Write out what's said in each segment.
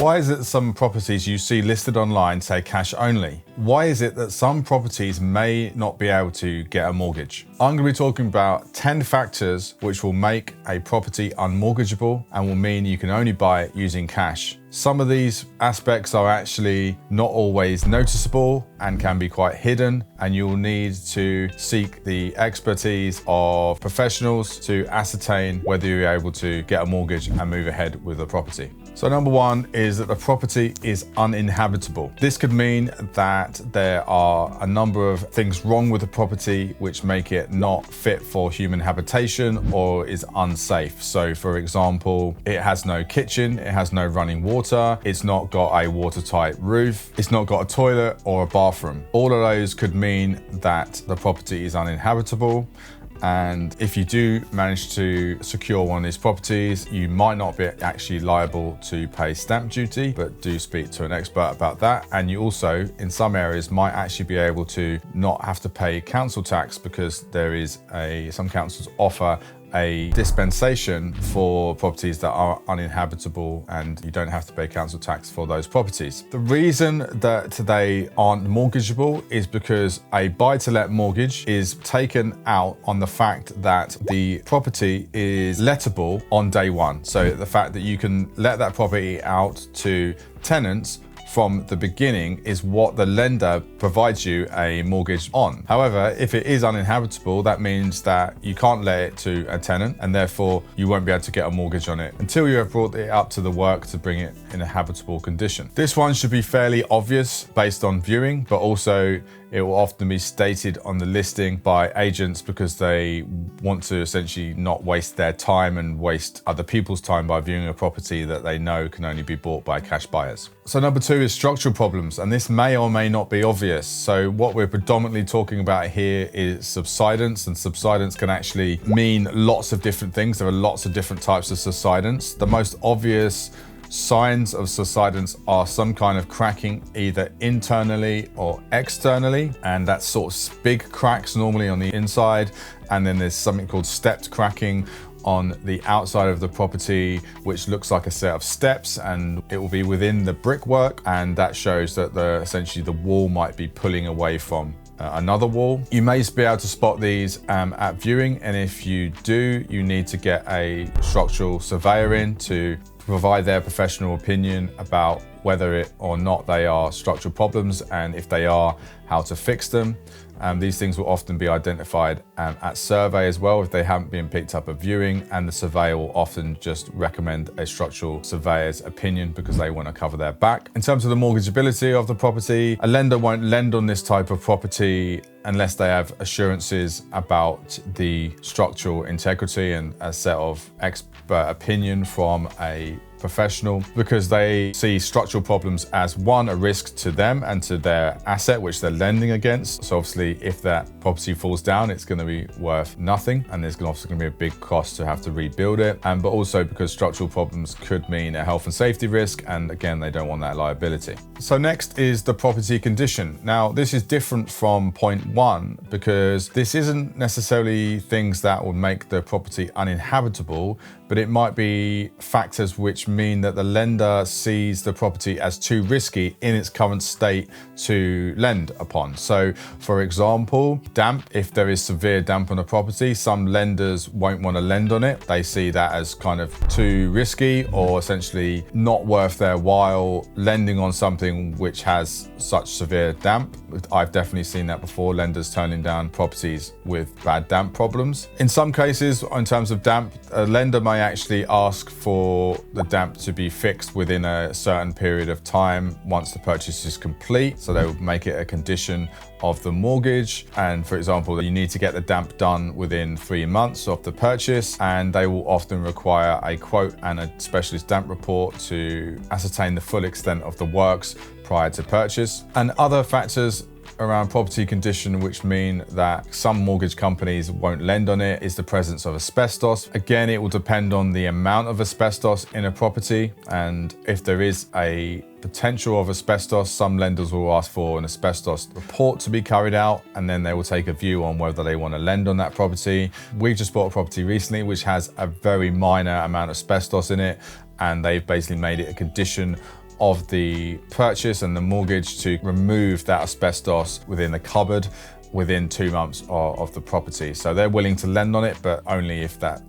Why is it that some properties you see listed online say cash only? Why is it that some properties may not be able to get a mortgage? I'm going to be talking about 10 factors which will make a property unmortgageable and will mean you can only buy it using cash. Some of these aspects are actually not always noticeable and can be quite hidden, and you'll need to seek the expertise of professionals to ascertain whether you're able to get a mortgage and move ahead with the property. So number one is that the property is uninhabitable. This could mean that there are a number of things wrong with the property which make it not fit for human habitation or is unsafe. So for example, it has no kitchen, it has no running water, it's not got a watertight roof, it's not got a toilet or a bathroom. All of those could mean that the property is uninhabitable. And if you do manage to secure one of these properties, you might not be actually liable to pay stamp duty, but do speak to an expert about that. And you also, in some areas, might actually be able to not have to pay council tax because there is some councils offer a dispensation for properties that are uninhabitable and you don't have to pay council tax for those properties. The reason that they aren't mortgageable is because a buy-to-let mortgage is taken out on the fact that the property is lettable on day one. So the fact that you can let that property out to tenants from the beginning is what the lender provides you a mortgage on. However, if it is uninhabitable, that means that you can't let it to a tenant and therefore you won't be able to get a mortgage on it until you have brought it up to the work to bring it in a habitable condition. This one should be fairly obvious based on viewing, but also it will often be stated on the listing by agents because they want to essentially not waste their time and waste other people's time by viewing a property that they know can only be bought by cash buyers. So number two is structural problems, and this may or may not be obvious. So what we're predominantly talking about here is subsidence, and subsidence can actually mean lots of different things. There are lots of different types of subsidence. The most obvious signs of subsidence are some kind of cracking either internally or externally, and that's sort of big cracks normally on the inside, and then there's something called stepped cracking on the outside of the property, which looks like a set of steps, and it will be within the brickwork, and that shows that essentially the wall might be pulling away from another wall. You may be able to spot these at viewing, and if you do, you need to get a structural surveyor in to provide their professional opinion about whether it or not they are structural problems, and if they are, how to fix them. These things will often be identified at survey as well if they haven't been picked up at viewing, and the surveyor will often just recommend a structural surveyor's opinion because they want to cover their back. In terms of the mortgageability of the property, a lender won't lend on this type of property unless they have assurances about the structural integrity and a set of expert opinion from a professional, because they see structural problems as one, a risk to them and to their asset which they're lending against. So obviously if that property falls down, it's going to be worth nothing, and there's obviously going to be a big cost to have to rebuild it, but also because structural problems could mean a health and safety risk, and again they don't want that liability. So next is the property condition. Now this is different from point one because this isn't necessarily things that would make the property uninhabitable, but it might be factors which mean that the lender sees the property as too risky in its current state to lend upon. So for example, damp. If there is severe damp on a property, some lenders won't want to lend on it. They see that as kind of too risky or essentially not worth their while lending on something which has such severe damp. I've definitely seen that before, lenders turning down properties with bad damp problems. In some cases, in terms of damp, a lender may actually ask for the damp to be fixed within a certain period of time once the purchase is complete. So they will make it a condition of the mortgage. And for example, you need to get the damp done within 3 months of the purchase, and they will often require a quote and a specialist damp report to ascertain the full extent of the works prior to purchase. And other factors around property condition which mean that some mortgage companies won't lend on it is the presence of asbestos. Again, it will depend on the amount of asbestos in a property, and if there is a potential of asbestos, some lenders will ask for an asbestos report to be carried out, and then they will take a view on whether they want to lend on that property. We just bought a property recently which has a very minor amount of asbestos in it, and they've basically made it a condition of the purchase and the mortgage to remove that asbestos within the cupboard within 2 months of the property. So they're willing to lend on it, but only if that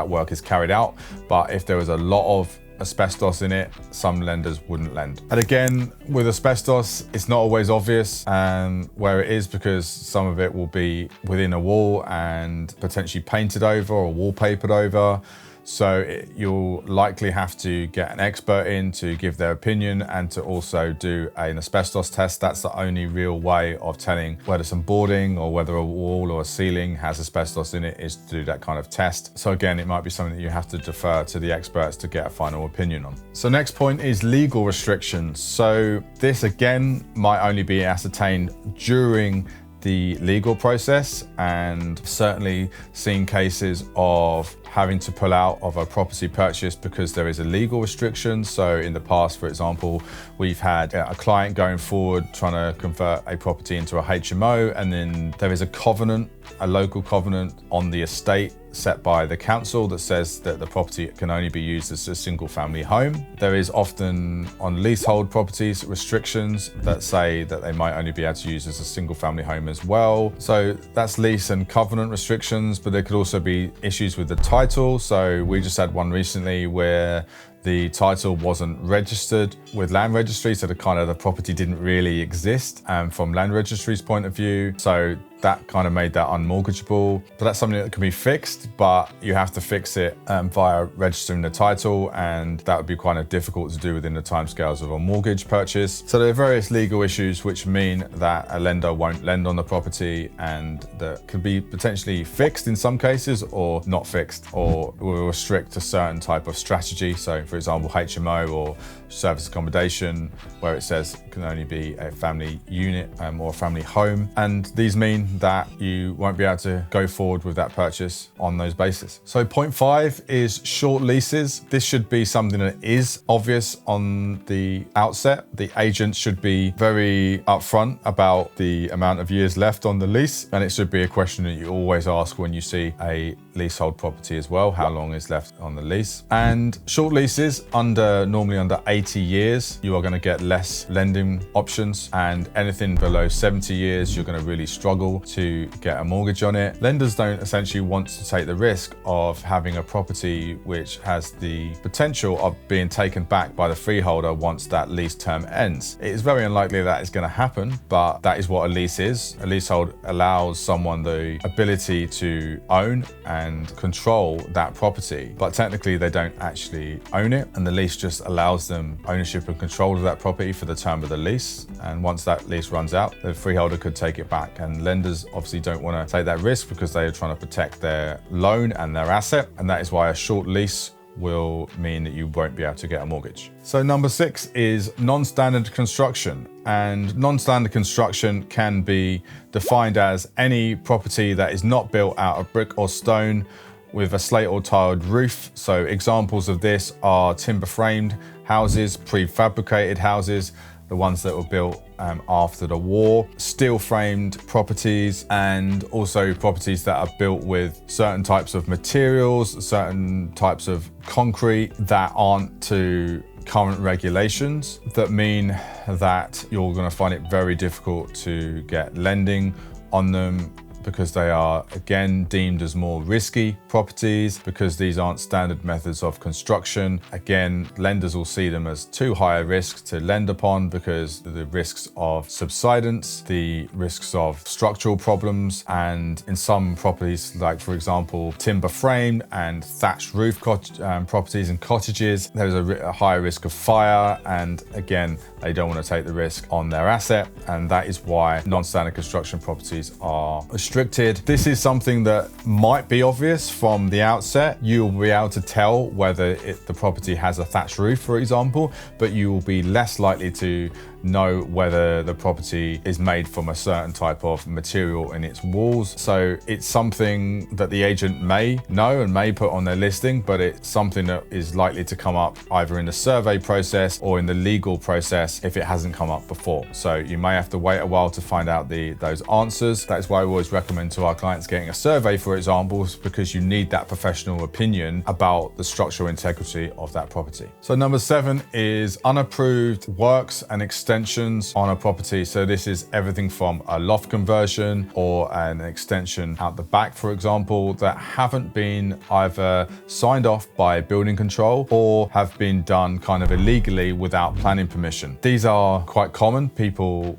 work is carried out. But if there was a lot of asbestos in it, some lenders wouldn't lend. And again, with asbestos, it's not always obvious where it is, because some of it will be within a wall and potentially painted over or wallpapered over. So you'll likely have to get an expert in to give their opinion and to also do an asbestos test. That's the only real way of telling whether some boarding or whether a wall or a ceiling has asbestos in it, is to do that kind of test. So again, it might be something that you have to defer to the experts to get a final opinion on. So next point is legal restrictions. So this again might only be ascertained during the legal process, and certainly seen cases of having to pull out of a property purchase because there is a legal restriction. So in the past, for example, we've had a client going forward trying to convert a property into a HMO, and then there is a covenant, a local covenant on the estate set by the council that says that the property can only be used as a single family home. There is often on leasehold properties restrictions that say that they might only be able to use as a single family home as well. So that's lease and covenant restrictions, but there could also be issues with the title. So we just had one recently where the title wasn't registered with land registry, so the property didn't really exist from land registry's point of view. So that kind of made that unmortgageable. But that's something that can be fixed, but you have to fix it via registering the title, and that would be kind of difficult to do within the timescales of a mortgage purchase. So there are various legal issues which mean that a lender won't lend on the property, and that could be potentially fixed in some cases or not fixed, or will restrict a certain type of strategy. So for example, HMO or service accommodation, where it says it can only be a family unit or a family home. And these mean that you won't be able to go forward with that purchase on those bases. So point 5 is short leases. This should be something that is obvious on the outset. The agent should be very upfront about the amount of years left on the lease, and it should be a question that you always ask when you see a leasehold property as well: how long is left on the lease. And short leases normally under 80 years, you are going to get less lending options, and anything below 70 years, you're going to really struggle to get a mortgage on it. Lenders don't essentially want to take the risk of having a property which has the potential of being taken back by the freeholder once that lease term ends. It is very unlikely that is going to happen, but that is what a lease is. A leasehold allows someone the ability to own and control that property, but technically they don't actually own it, and the lease just allows them ownership and control of that property for the term of the lease. And once that lease runs out, the freeholder could take it back, and lenders obviously don't want to take that risk because they are trying to protect their loan and their asset, and that is why a short lease will mean that you won't be able to get a mortgage. So number 6 is non-standard construction. And non-standard construction can be defined as any property that is not built out of brick or stone with a slate or tiled roof. So examples of this are timber framed houses, prefabricated houses, the ones that were built after the war, steel framed properties, and also properties that are built with certain types of materials, certain types of concrete that aren't to current regulations, that mean that you're going to find it very difficult to get lending on them, because they are again deemed as more risky properties, because these aren't standard methods of construction. Again, lenders will see them as too high a risk to lend upon because of the risks of subsidence, the risks of structural problems, and in some properties, like for example timber frame and thatched roof properties and cottages, there's a higher risk of fire, and again they don't want to take the risk on their asset, and that is why non-standard construction properties are restricted. This is something that might be obvious from the outset. You'll be able to tell whether the property has a thatched roof, for example, but you will be less likely to know whether the property is made from a certain type of material in its walls. So it's something that the agent may know and may put on their listing, but it's something that is likely to come up either in the survey process or in the legal process if it hasn't come up before. So you may have to wait a while to find out those answers. That's why I always recommend recommend to our clients getting a survey, for example, because you need that professional opinion about the structural integrity of that property. So number 7 is unapproved works and extensions on a property. So this is everything from a loft conversion or an extension out the back, for example, that haven't been either signed off by building control or have been done kind of illegally without planning permission. These are quite common.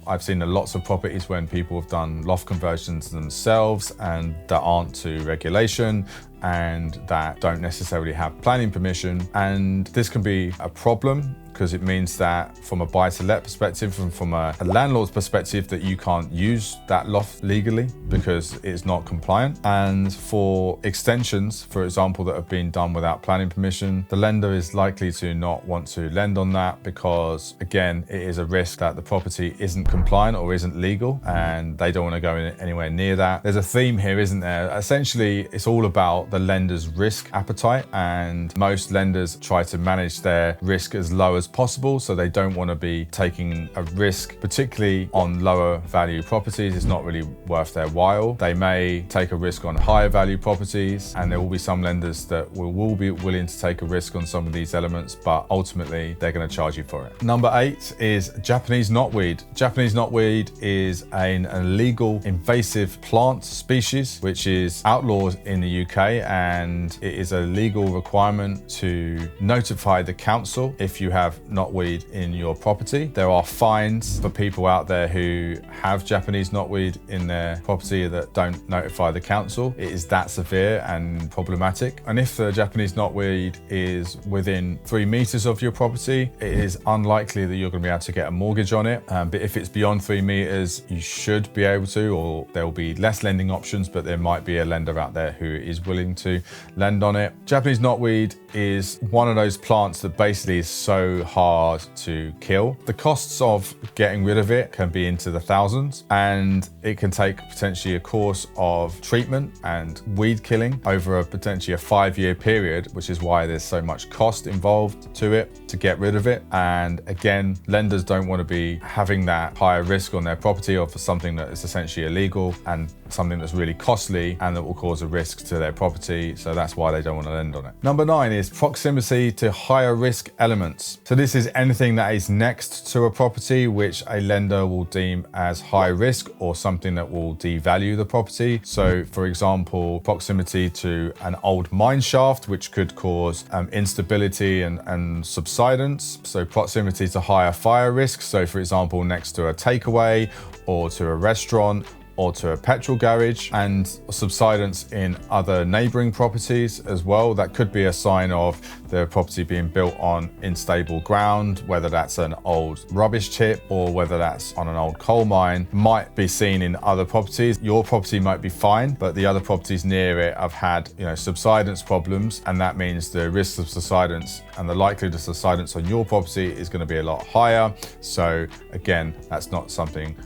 I've seen lots of properties when people have done loft conversions themselves and that aren't to regulation and that don't necessarily have planning permission. And this can be a problem because it means that from a buy-to-let perspective and from a landlord's perspective that you can't use that loft legally because it's not compliant. And for extensions, for example, that have been done without planning permission, the lender is likely to not want to lend on that because, again, it is a risk that the property isn't compliant or isn't legal and they don't want to go anywhere near that. There's a theme here, isn't there? Essentially, it's all about the lender's risk appetite, and most lenders try to manage their risk as low as possible, so they don't want to be taking a risk, particularly on lower value properties. It's not really worth their while. They may take a risk on higher value properties, and there will be some lenders that will be willing to take a risk on some of these elements, but ultimately they're going to charge you for it. Number 8 is Japanese knotweed. Japanese knotweed is an illegal invasive plant species which is outlawed in the UK, and it is a legal requirement to notify the council if you have knotweed in your property. There are fines for people out there who have Japanese knotweed in their property that don't notify the council. It is that severe and problematic. And if the Japanese knotweed is within 3 meters of your property, it is unlikely that you're going to be able to get a mortgage on it. But if it's beyond 3 meters, you should be able to, or there will be less lending options, but there might be a lender out there who is willing to lend on it. Japanese knotweed is one of those plants that basically is so hard to kill. The costs of getting rid of it can be into the thousands, and it can take potentially a course of treatment and weed killing over potentially a 5-year period, which is why there's so much cost involved to it to get rid of it. And again, lenders don't want to be having that higher risk on their property or for something that is essentially illegal and something that's really costly and that will cause a risk to their property. So that's why they don't want to lend on it. Number 9 is proximity to higher risk elements. So this is anything that is next to a property which a lender will deem as high risk or something that will devalue the property. So for example, proximity to an old mine shaft, which could cause instability and subsidence. So proximity to higher fire risk. So for example, next to a takeaway or to a restaurant or to a petrol garage, and subsidence in other neighboring properties as well. That could be a sign of the property being built on unstable ground, whether that's an old rubbish tip or whether that's on an old coal mine. Might be seen in other properties. Your property might be fine, but the other properties near it have had, subsidence problems, and that means the risks of subsidence and the likelihood of subsidence on your property is going to be a lot higher. So again, that's not something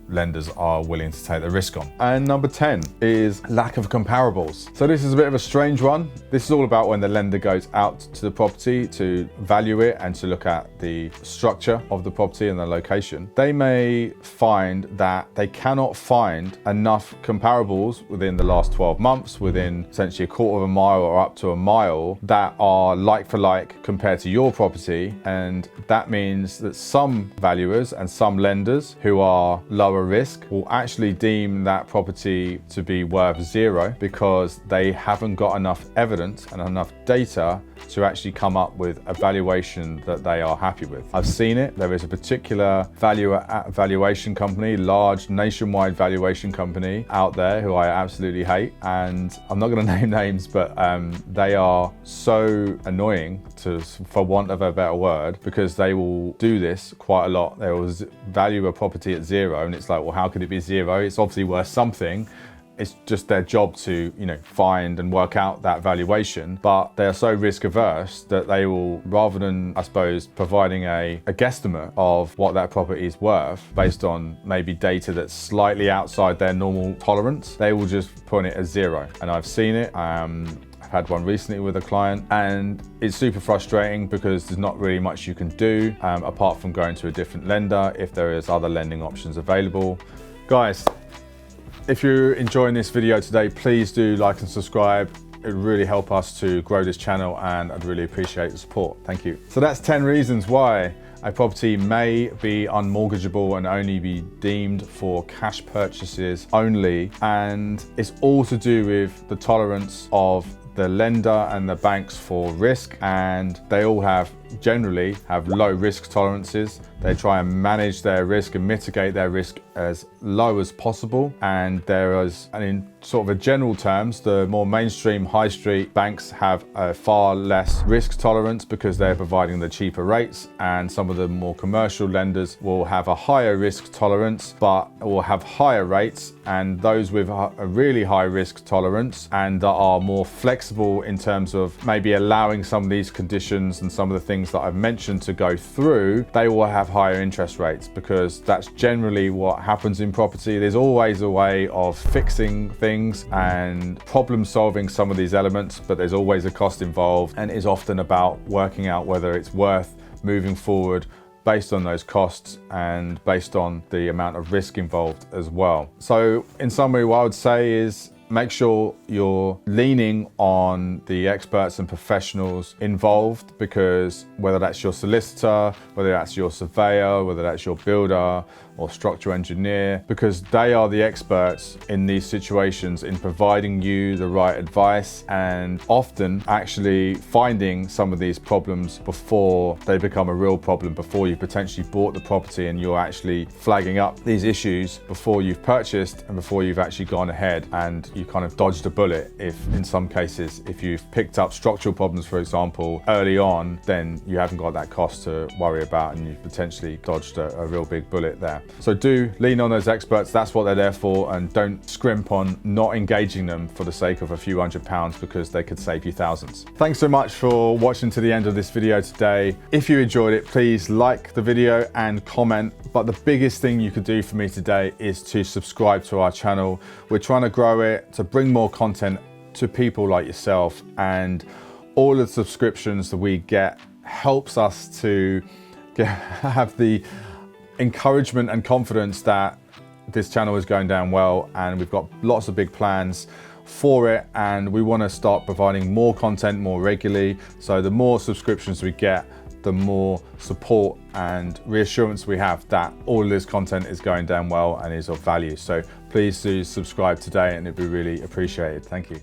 lenders are willing to take the risk on. And number 10 is lack of comparables. So this is a bit of a strange one. This is all about when the lender goes out to the property to value it and to look at the structure of the property and the location. They may find that they cannot find enough comparables within the last 12 months, within essentially a quarter of a mile or up to a mile, that are like for like compared to your property. And that means that some valuers and some lenders who are lower risk will actually deem that property to be worth 0 because they haven't got enough evidence and enough data to actually come up with a valuation that they are happy with. I've seen it. There is a particular valuation company, large nationwide valuation company out there who I absolutely hate, and I'm not going to name names, but they are so annoying, for want of a better word, because they will do this quite a lot. They will value a property at 0, and it's like, well, how could it be 0? It's obviously worth something. It's just their job to, find and work out that valuation, but they are so risk averse that they will, rather than, I suppose, providing a guesstimate of what that property is worth based on maybe data that's slightly outside their normal tolerance, they will just put it as 0. And I've seen it. I've had one recently with a client, and it's super frustrating because there's not really much you can do apart from going to a different lender if there is other lending options available. Guys, If you're enjoying this video today, please do like and subscribe. It would really help us to grow this channel, and I'd really appreciate the support. Thank you. So that's 10 reasons why a property may be unmortgageable and only be deemed for cash purchases only. And it's all to do with the tolerance of the lender and the banks for risk, and they all generally have low risk tolerances. They try and manage their risk and mitigate their risk as low as possible. And in sort of a general terms, the more mainstream high street banks have a far less risk tolerance because they're providing the cheaper rates, and some of the more commercial lenders will have a higher risk tolerance but will have higher rates, and those with a really high risk tolerance and that are more flexible in terms of maybe allowing some of these conditions and some of the things that I've mentioned to go through, they will have higher interest rates, because that's generally what happens in property. There's always a way of fixing things and problem solving some of these elements, but there's always a cost involved, and it is often about working out whether it's worth moving forward based on those costs and based on the amount of risk involved as well. So in summary, what I would say is make sure you're leaning on the experts and professionals involved, because whether that's your solicitor, whether that's your surveyor, whether that's your builder or structural engineer, because they are the experts in these situations in providing you the right advice and often actually finding some of these problems before they become a real problem, before you potentially bought the property, and you're actually flagging up these issues before you've purchased and before you've actually gone ahead and you kind of dodged a bullet. If in some cases, if you've picked up structural problems, for example, early on, then you haven't got that cost to worry about and you've potentially dodged a real big bullet there. So do lean on those experts. That's what they're there for, and don't scrimp on not engaging them for the sake of a few £100s, because they could save you thousands. Thanks so much for watching to the end of this video today. If you enjoyed it, please like the video and comment. But the biggest thing you could do for me today is to subscribe to our channel. We're trying to grow it to bring more content to people like yourself, and all the subscriptions that we get helps us to have the encouragement and confidence that this channel is going down well, and we've got lots of big plans for it, and we want to start providing more content more regularly. So the more subscriptions we get, the more support and reassurance we have that all of this content is going down well and is of value. So please do subscribe today, and it'd be really appreciated. Thank you.